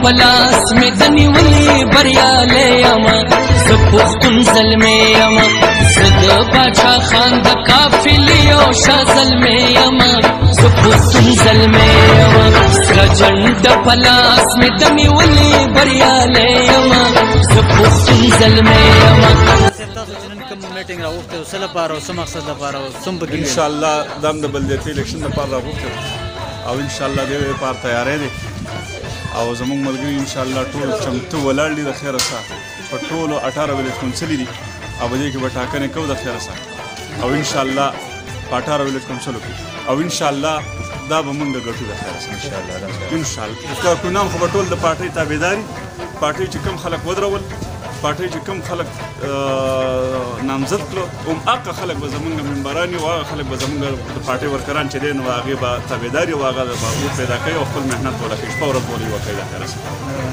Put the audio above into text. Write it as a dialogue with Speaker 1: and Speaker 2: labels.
Speaker 1: پلاس میں دنی ولی بریالے یما زپختن ظلمے یما زد باچا خان دا کافلی او شا ظلمے یما زپختن ظلمے یما سرجنڈ پلاس میں دنی ولی بریالے یما زپختن ظلمے یما
Speaker 2: میټینګ راوخته او سره لپاره او سم مقصد لپاره او سم بګی
Speaker 3: ان شاء الله دم د بلدیاتي الیکشن لپاره راوخته او ان شاء الله د لپاره تیارې دي او زموږ ملګري ان شاء الله ټول چمتو ولاړ دي د خیره سره په ټولو 18 ویلیج کونسل دي او په دې کې به ټاکنې کوو د خیره سره او ان شاء الله په 18 ویلیج کونسل کې او ان شاء الله دا به موږ ګټو د خیره سره ان شاء الله کارکونان خو به ټول د پارټۍ تابعداري پارټۍ چې کوم خلک ودرول پارټۍ چې کوم خلک نامزد کړو هم هغه خلک به زمونږ ممبران او هغه خلک به زمونږ د پارټۍ ورکران چې دی نو هغې به تابعداري او هغه به پیدا کوي او خپل محنت به وکړي شپه ورځ به یې وکړي د خیره سره